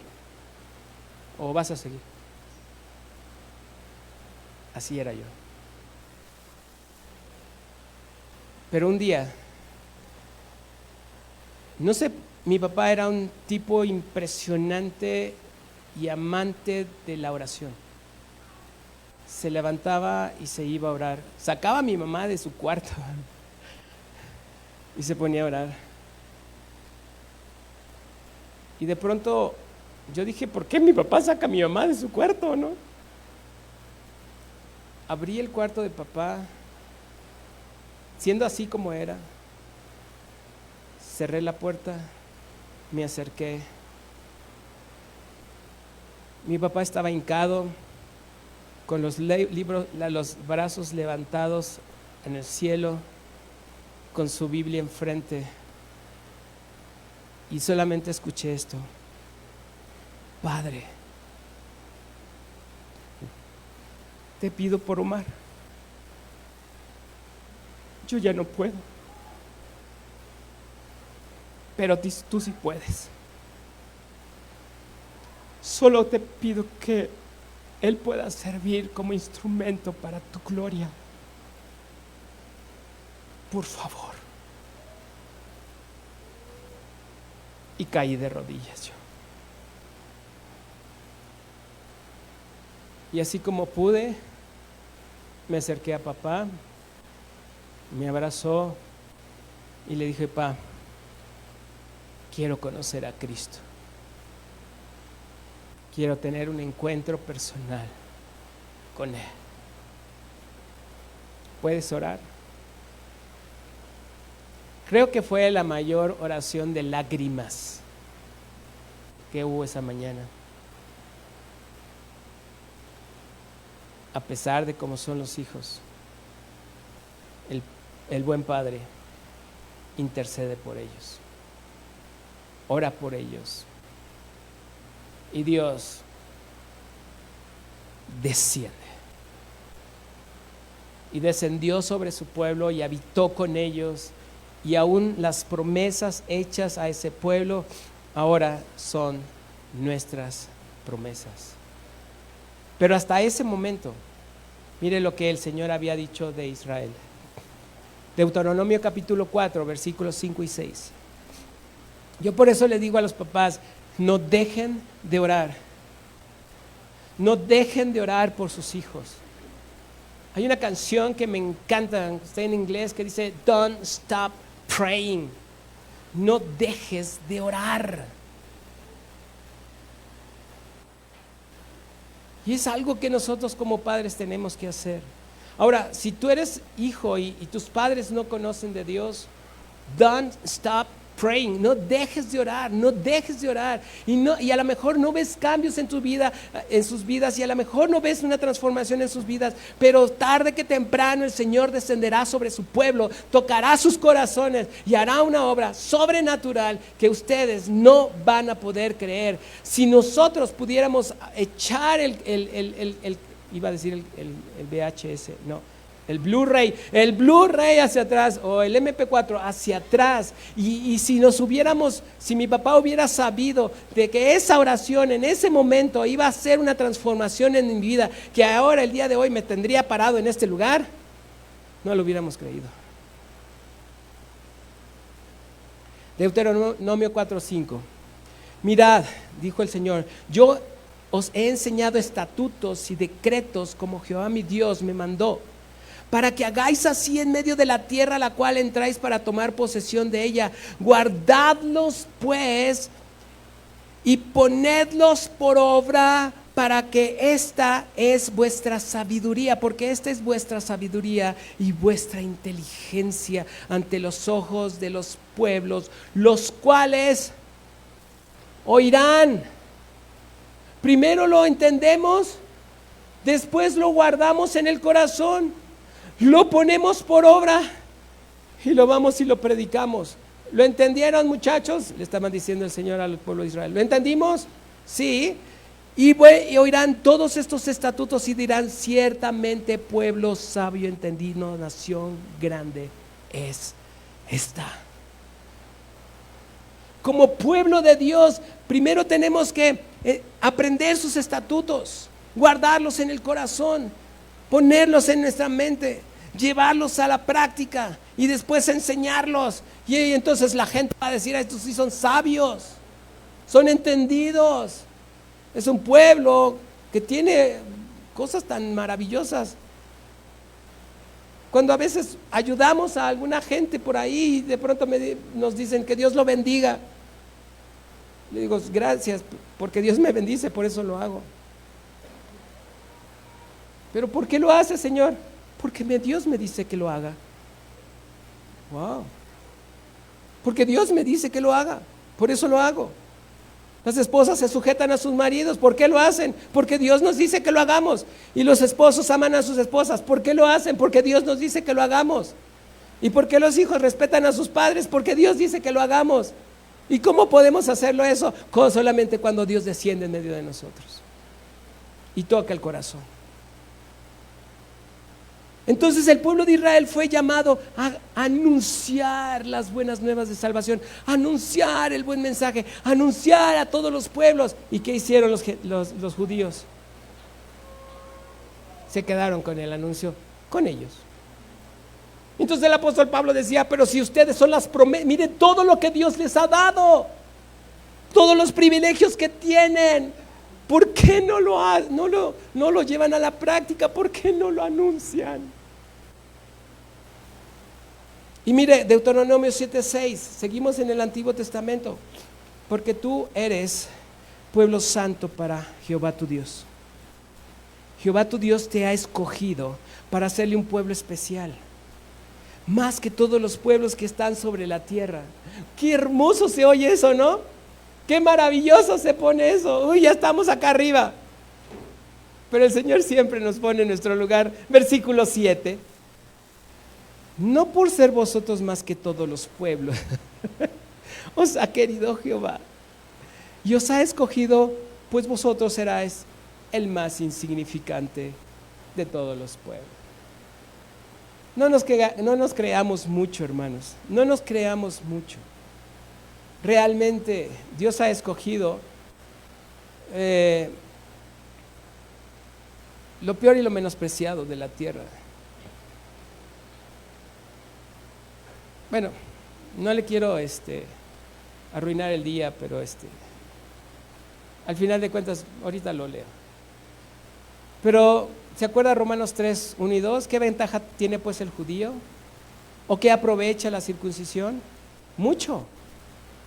¿O vas a seguir? Así era yo. Pero un día, no sé, mi papá era un tipo impresionante y amante de la oración. Se levantaba y se iba a orar. Sacaba a mi mamá de su cuarto y se ponía a orar. Y de pronto yo dije, ¿por qué mi papá saca a mi mamá de su cuarto, no? Abrí el cuarto de papá, siendo así como era. Cerré la puerta, me acerqué. Mi papá estaba hincado, con los brazos levantados en el cielo, con su Biblia enfrente. Y solamente escuché esto: Padre, te pido por Omar. Yo ya no puedo, pero tú sí puedes. Solo te pido que él pueda servir como instrumento para tu gloria. Por favor. Y caí de rodillas yo. Y así como pude, me acerqué a papá, me abrazó y le dije: Pa, quiero conocer a Cristo. Quiero tener un encuentro personal con Él. ¿Puedes orar? Creo que fue la mayor oración de lágrimas que hubo esa mañana. A pesar de cómo son los hijos, el buen Padre intercede por ellos, ora por ellos, y Dios desciende. Y descendió sobre su pueblo y habitó con ellos, y aún las promesas hechas a ese pueblo ahora son nuestras promesas. Pero hasta ese momento, mire lo que el Señor había dicho de Israel. Deuteronomio capítulo 4, versículos 5 y 6. Yo por eso le digo a los papás: no dejen de orar. No dejen de orar por sus hijos. Hay una canción que me encanta, está en inglés, que dice: Don't stop praying. no dejes de orar. Y es algo que nosotros como padres tenemos que hacer. Ahora, si tú eres hijo y tus padres no conocen de Dios, don't stop praying. No dejes de orar, no dejes de orar. Y a lo mejor no ves cambios en tu vida, en sus vidas, y a lo mejor no ves una transformación en sus vidas, pero tarde que temprano el Señor descenderá sobre su pueblo, tocará sus corazones y hará una obra sobrenatural que ustedes no van a poder creer. Si nosotros pudiéramos echar iba a decir el VHS, no, el Blu-ray hacia atrás, o el MP4 hacia atrás, y si mi papá hubiera sabido de que esa oración en ese momento iba a ser una transformación en mi vida, que ahora el día de hoy me tendría parado en este lugar, no lo hubiéramos creído. Deuteronomio 4:5. Mirad, dijo el Señor, yo os he enseñado estatutos y decretos como Jehová mi Dios me mandó, para que hagáis así en medio de la tierra a la cual entráis para tomar posesión de ella. Guardadlos pues y ponedlos por obra, para que esta es vuestra sabiduría, porque esta es vuestra sabiduría y vuestra inteligencia ante los ojos de los pueblos, los cuales oirán. Primero lo entendemos, después lo guardamos en el corazón, lo ponemos por obra y lo vamos y lo predicamos. ¿Lo entendieron, muchachos? Le estaban diciendo el Señor al pueblo de Israel. ¿Lo entendimos? Sí. Y oirán todos estos estatutos y dirán: ciertamente pueblo sabio, entendido, nación grande es esta. Como pueblo de Dios, primero tenemos que aprender sus estatutos, guardarlos en el corazón, ponerlos en nuestra mente, llevarlos a la práctica y después enseñarlos. Y entonces la gente va a decir: estos sí son sabios, son entendidos. Es un pueblo que tiene cosas tan maravillosas. Cuando a veces ayudamos a alguna gente por ahí y de pronto nos dicen que Dios lo bendiga, le digo: gracias, porque Dios me bendice, por eso lo hago. ¿Pero por qué lo hace, Señor? Porque Dios me dice que lo haga. Wow. Porque Dios me dice que lo haga, por eso lo hago. Las esposas se sujetan a sus maridos. ¿Por qué lo hacen? Porque Dios nos dice que lo hagamos. Y los esposos aman a sus esposas. ¿Por qué lo hacen? Porque Dios nos dice que lo hagamos. ¿Y por qué los hijos respetan a sus padres? Porque Dios dice que lo hagamos. ¿Y cómo podemos hacerlo eso? Solamente cuando Dios desciende en medio de nosotros y toca el corazón. Entonces el pueblo de Israel fue llamado a anunciar las buenas nuevas de salvación, anunciar el buen mensaje, anunciar a todos los pueblos. ¿Y qué hicieron los judíos? Se quedaron con el anuncio, con ellos. Entonces el apóstol Pablo decía: pero si ustedes son las promesas, miren todo lo que Dios les ha dado, todos los privilegios que tienen, ¿por qué no lo llevan a la práctica? ¿Por qué no lo anuncian? Y mire, Deuteronomio 7:6, seguimos en el Antiguo Testamento. Porque tú eres pueblo santo para Jehová tu Dios. Jehová tu Dios te ha escogido para hacerle un pueblo especial, más que todos los pueblos que están sobre la tierra. Qué hermoso se oye eso, ¿no? Qué maravilloso se pone eso. Uy, ya estamos acá arriba. Pero el Señor siempre nos pone en nuestro lugar. Versículo 7. No por ser vosotros más que todos los pueblos, os ha querido Jehová y os ha escogido, pues vosotros seráis el más insignificante de todos los pueblos. No nos creamos mucho, hermanos. No nos creamos mucho. Realmente Dios ha escogido lo peor y lo menospreciado de la tierra. Bueno, no le quiero arruinar el día, pero al final de cuentas, ahorita lo leo. Pero, ¿se acuerda Romanos 3, 1 y 2? ¿Qué ventaja tiene pues el judío? ¿O qué aprovecha la circuncisión? Mucho.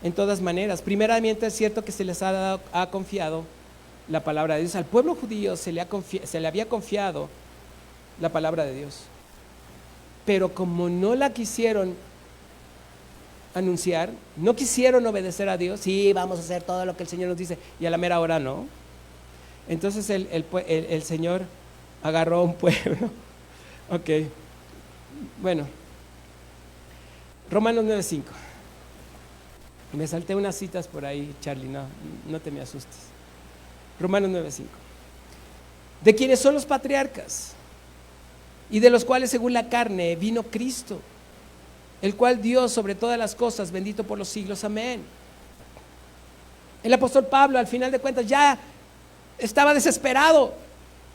en todas maneras. Primeramente es cierto que se les ha confiado la palabra de Dios. Al pueblo judío se le había confiado la palabra de Dios. Pero como no la quisieron anunciar, no quisieron obedecer a Dios, sí, vamos a hacer todo lo que el Señor nos dice, y a la mera hora no. Entonces el Señor agarró un pueblo. Ok, bueno, Romanos 9:5. Me salté unas citas por ahí, Charlie, no te me asustes. Romanos 9:5. De quienes son los patriarcas, y de los cuales según la carne vino Cristo, el cual dio sobre todas las cosas, bendito por los siglos, amén. El apóstol Pablo, al final de cuentas, ya estaba desesperado.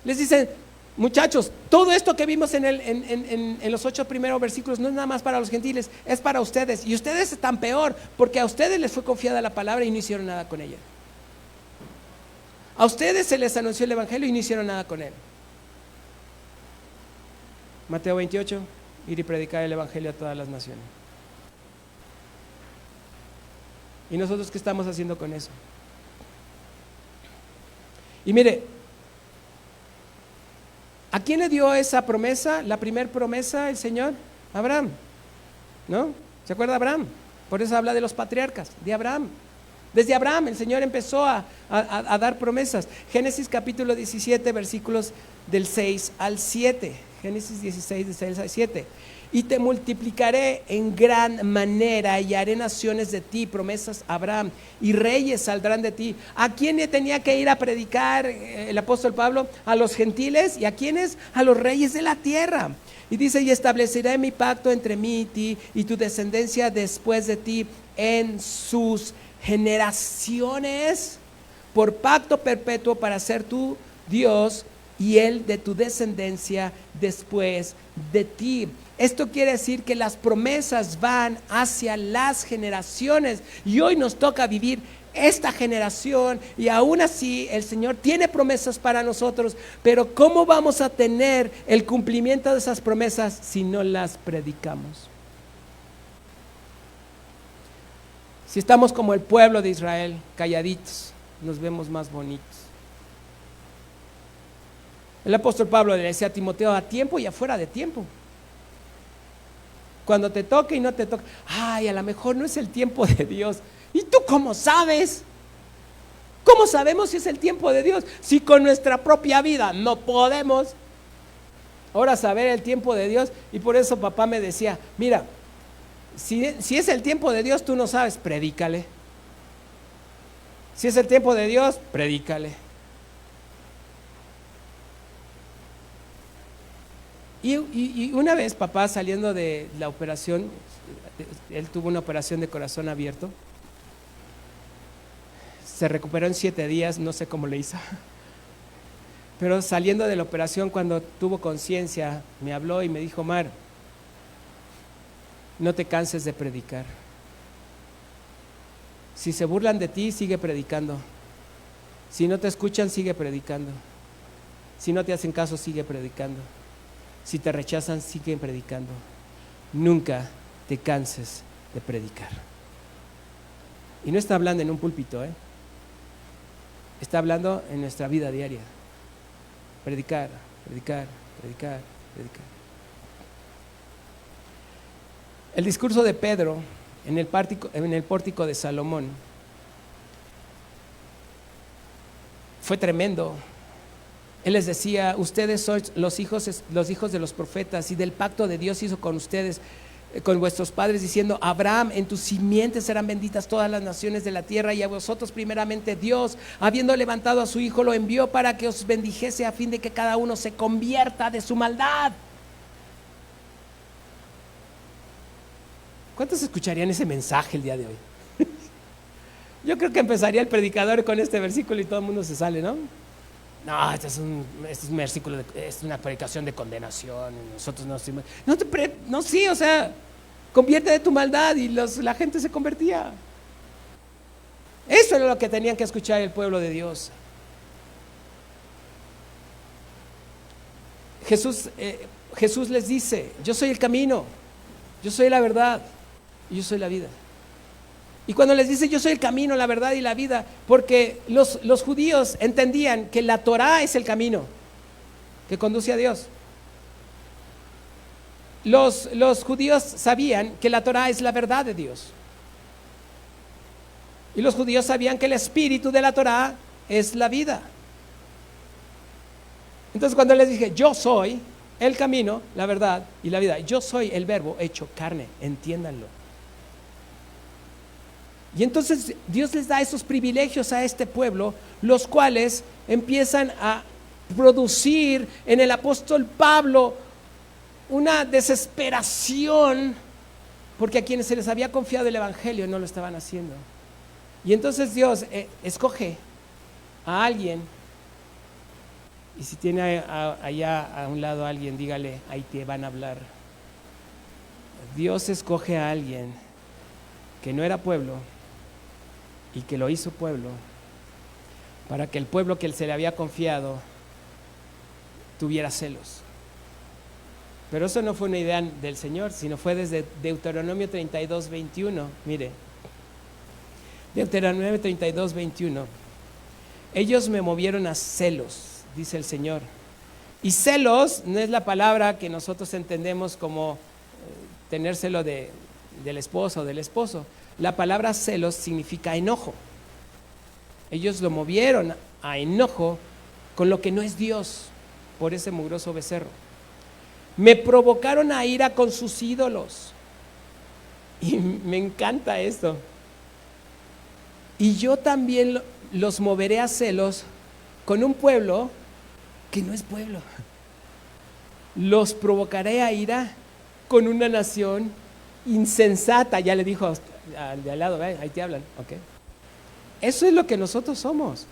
Les dice: muchachos, todo esto que vimos en los 8 primeros versículos no es nada más para los gentiles, es para ustedes. Y ustedes están peor, porque a ustedes les fue confiada la palabra y no hicieron nada con ella. A ustedes se les anunció el evangelio y no hicieron nada con él. Mateo 28, ir y predicar el evangelio a todas las naciones. ¿Y nosotros qué estamos haciendo con eso? Y mire, ¿a quién le dio esa promesa? La primera promesa el Señor, Abraham, ¿no? ¿Se acuerda de Abraham? Por eso habla de los patriarcas, de Abraham. Desde Abraham el Señor empezó a dar promesas. Génesis capítulo 17, versículos del 6 al 7. Génesis 16, del 6 al 7. Y te multiplicaré en gran manera y haré naciones de ti, promesas a Abraham, y reyes saldrán de ti. ¿A quién le tenía que ir a predicar el apóstol Pablo? A los gentiles. ¿Y a quiénes? A los reyes de la tierra. Y dice: y estableceré mi pacto entre mí y ti y tu descendencia después de ti en sus generaciones, por pacto perpetuo para ser tu Dios y él de tu descendencia después de ti. Esto quiere decir que las promesas van hacia las generaciones, y hoy nos toca vivir esta generación, y aún así el Señor tiene promesas para nosotros. Pero ¿cómo vamos a tener el cumplimiento de esas promesas si no las predicamos? Si estamos como el pueblo de Israel, calladitos, nos vemos más bonitos. El apóstol Pablo le decía a Timoteo: a tiempo y afuera de tiempo. Cuando te toque y no te toque. Ay, a lo mejor no es el tiempo de Dios. ¿Y tú cómo sabes? ¿Cómo sabemos si es el tiempo de Dios? Si con nuestra propia vida no podemos ahora saber el tiempo de Dios. Y por eso papá me decía: mira, si es el tiempo de Dios, tú no sabes, predícale. Si es el tiempo de Dios, predícale. Y una vez papá, saliendo de la operación, él tuvo una operación de corazón abierto, se recuperó en 7 días, no sé cómo le hizo, pero saliendo de la operación, cuando tuvo conciencia, me habló y me dijo: Mar, no te canses de predicar. Si se burlan de ti, sigue predicando. Si no te escuchan, sigue predicando. Si no te hacen caso, sigue predicando. Si te rechazan, sigue predicando. Nunca te canses de predicar. Y no está hablando en un púlpito, está hablando en nuestra vida diaria. Predicar, predicar, predicar, predicar. El discurso de Pedro en el pórtico de Salomón fue tremendo. Él les decía: ustedes son los hijos de los profetas, y del pacto de Dios hizo con ustedes, con vuestros padres, diciendo: Abraham, en tus simientes serán benditas todas las naciones de la tierra, y a vosotros primeramente Dios, habiendo levantado a su hijo, lo envió para que os bendijese, a fin de que cada uno se convierta de su maldad. ¿Cuántos escucharían ese mensaje el día de hoy? Yo creo que empezaría el predicador con este versículo y todo el mundo se sale, ¿no? No, este es un versículo, es una predicación de condenación. Nosotros o sea, convierte de tu maldad, y la gente se convertía. Eso era lo que tenían que escuchar el pueblo de Dios. Jesús les dice: yo soy el camino, yo soy la verdad y yo soy la vida. Y cuando les dice yo soy el camino, la verdad y la vida, porque los judíos entendían que la Torá es el camino que conduce a Dios. Los judíos sabían que la Torá es la verdad de Dios. Y los judíos sabían que el espíritu de la Torá es la vida. Entonces cuando les dije yo soy el camino, la verdad y la vida, yo soy el verbo hecho carne, entiéndanlo. Y entonces Dios les da esos privilegios a este pueblo, los cuales empiezan a producir en el apóstol Pablo una desesperación, porque a quienes se les había confiado el evangelio no lo estaban haciendo. Y entonces Dios escoge a alguien, y si tiene allá a un lado a alguien, dígale, ahí te van a hablar. Dios escoge a alguien que no era pueblo y que lo hizo pueblo, para que el pueblo que se le había confiado tuviera celos. Pero eso no fue una idea del Señor, sino fue desde Deuteronomio 32, 21. Mire, Deuteronomio 32, 21. Ellos me movieron a celos, dice el Señor. Y celos no es la palabra que nosotros entendemos como tener celo del esposo o del esposo. La palabra celos significa enojo. Ellos lo movieron a enojo con lo que no es Dios, por ese mugroso becerro. Me provocaron a ira con sus ídolos. Y me encanta esto. Y yo también los moveré a celos con un pueblo que no es pueblo. Los provocaré a ira con una nación insensata. Ya le dijo al de al lado, ahí te hablan, ¿ok? Eso es lo que nosotros somos.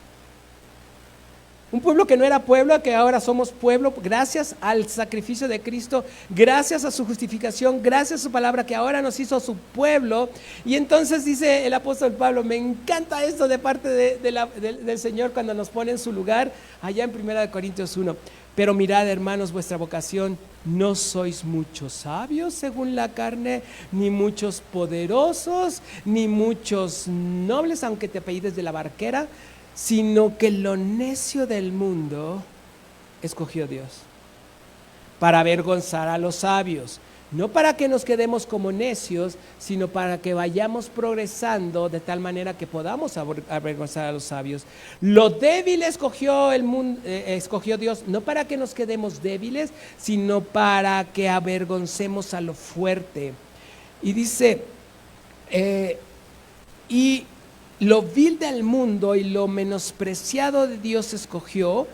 Un pueblo que no era pueblo, que ahora somos pueblo, gracias al sacrificio de Cristo, gracias a su justificación, gracias a su palabra que ahora nos hizo su pueblo. Y entonces dice el apóstol Pablo, me encanta esto de parte del Señor cuando nos pone en su lugar, allá en 1 Corintios 1. Pero mirad, hermanos, vuestra vocación, no sois muchos sabios según la carne, ni muchos poderosos, ni muchos nobles, aunque te apellides de la barquera, sino que lo necio del mundo escogió Dios para avergonzar a los sabios, no para que nos quedemos como necios, sino para que vayamos progresando de tal manera que podamos avergonzar a los sabios. Lo débil escogió el mundo, escogió Dios, no para que nos quedemos débiles, sino para que avergoncemos a lo fuerte. Y dice, y lo vil del mundo y lo menospreciado de Dios escogió,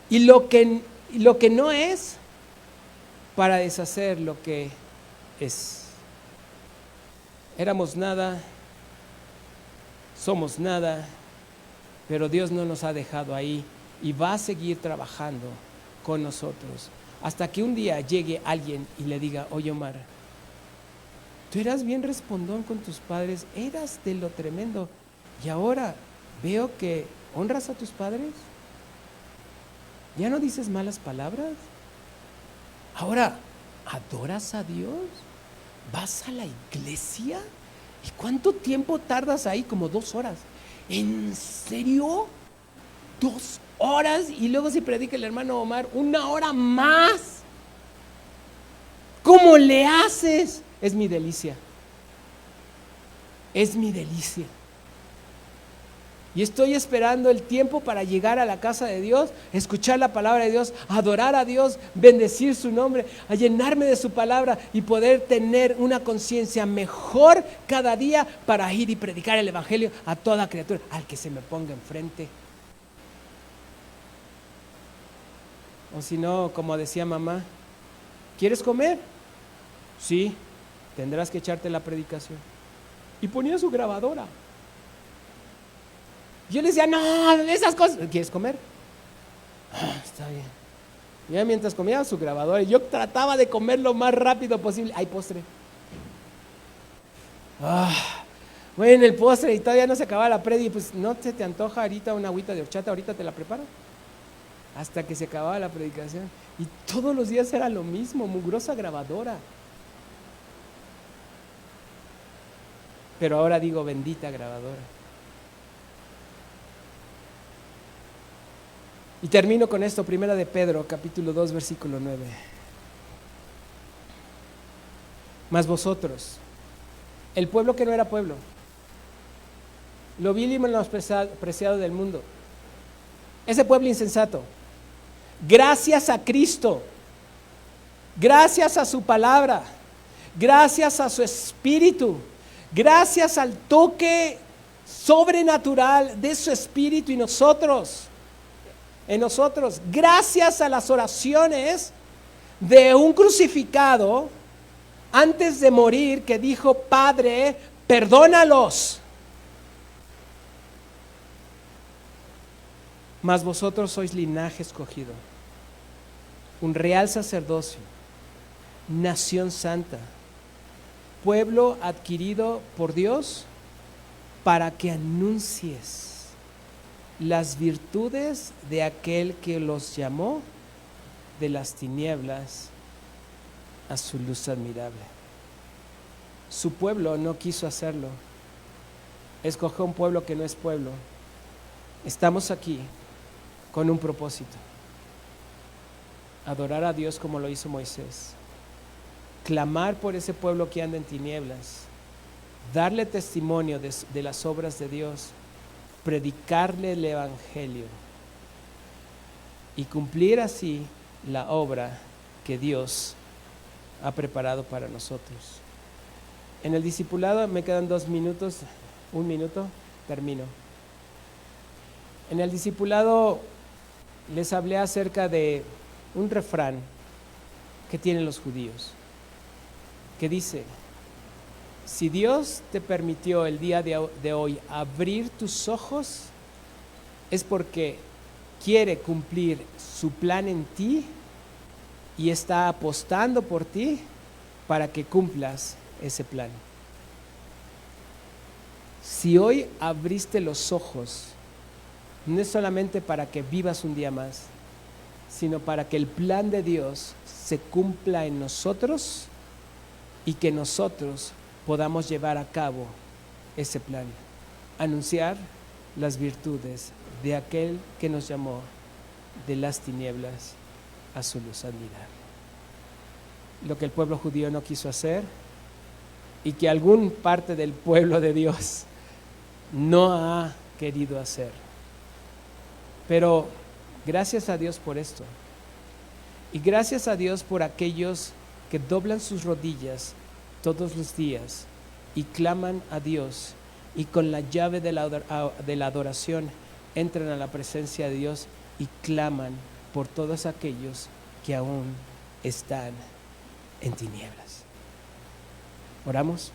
y lo que no es, para deshacer lo que es. Éramos nada, somos nada, pero Dios no nos ha dejado ahí y va a seguir trabajando con nosotros hasta que un día llegue alguien y le diga, oye Omar, tú eras bien respondón con tus padres, eras de lo tremendo, y ahora veo que honras a tus padres, ya no dices malas palabras, ahora adoras a Dios, vas a la iglesia, ¿y cuánto tiempo tardas ahí? Como 2 horas. ¿En serio? 2 horas, y luego si predica el hermano Omar 1 hora más. ¿Cómo le haces? Es mi delicia. Es mi delicia. Y estoy esperando el tiempo para llegar a la casa de Dios, escuchar la palabra de Dios, adorar a Dios, bendecir su nombre, a llenarme de su palabra y poder tener una conciencia mejor cada día para ir y predicar el evangelio a toda criatura, al que se me ponga enfrente. O si no, como decía mamá, ¿quieres comer? Sí, tendrás que echarte la predicación. Y ponía su grabadora. Yo le decía, no, esas cosas. ¿Quieres comer? Está bien. Ya mientras comía su grabadora, yo trataba de comer lo más rápido posible. Hay postre. Bueno, el postre y todavía no se acababa la predi. Pues no se te antoja ahorita una agüita de horchata, ahorita te la preparo. Hasta que se acababa la predicación. Y todos los días era lo mismo, mugrosa grabadora. pero ahora digo bendita grabadora. Y termino con esto, 1 de Pedro, capítulo 2, versículo 9. Mas vosotros, el pueblo que no era pueblo, lo vil y menospreciado del mundo, ese pueblo insensato, gracias a Cristo, gracias a su palabra, gracias a su espíritu, gracias al toque sobrenatural de su espíritu en nosotros, gracias a las oraciones de un crucificado antes de morir que dijo: Padre, perdónalos. Mas vosotros sois linaje escogido, un real sacerdocio, nación santa, pueblo adquirido por Dios, para que anuncies las virtudes de aquel que los llamó de las tinieblas a su luz admirable. Su pueblo no quiso hacerlo. Escogió un pueblo que no es pueblo. Estamos aquí con un propósito: adorar a Dios como lo hizo Moisés, clamar por ese pueblo que anda en tinieblas, darle testimonio de las obras de Dios, predicarle el evangelio y cumplir así la obra que Dios ha preparado para nosotros. En el discipulado me quedan 2 minutos, 1 minuto, termino. En el discipulado les hablé acerca de un refrán que tienen los judíos, que dice: si Dios te permitió el día de hoy abrir tus ojos, es porque quiere cumplir su plan en ti y está apostando por ti para que cumplas ese plan. Si hoy abriste los ojos, no es solamente para que vivas un día más, sino para que el plan de Dios se cumpla en nosotros y que nosotros podamos llevar a cabo ese plan, anunciar las virtudes de aquel que nos llamó de las tinieblas a su luz admirable. Lo que el pueblo judío no quiso hacer y que algún parte del pueblo de Dios no ha querido hacer. Pero gracias a Dios por esto, y gracias a Dios por aquellos que doblan sus rodillas todos los días y claman a Dios, y con la llave de la adoración entran a la presencia de Dios y claman por todos aquellos que aún están en tinieblas. ¿Oramos?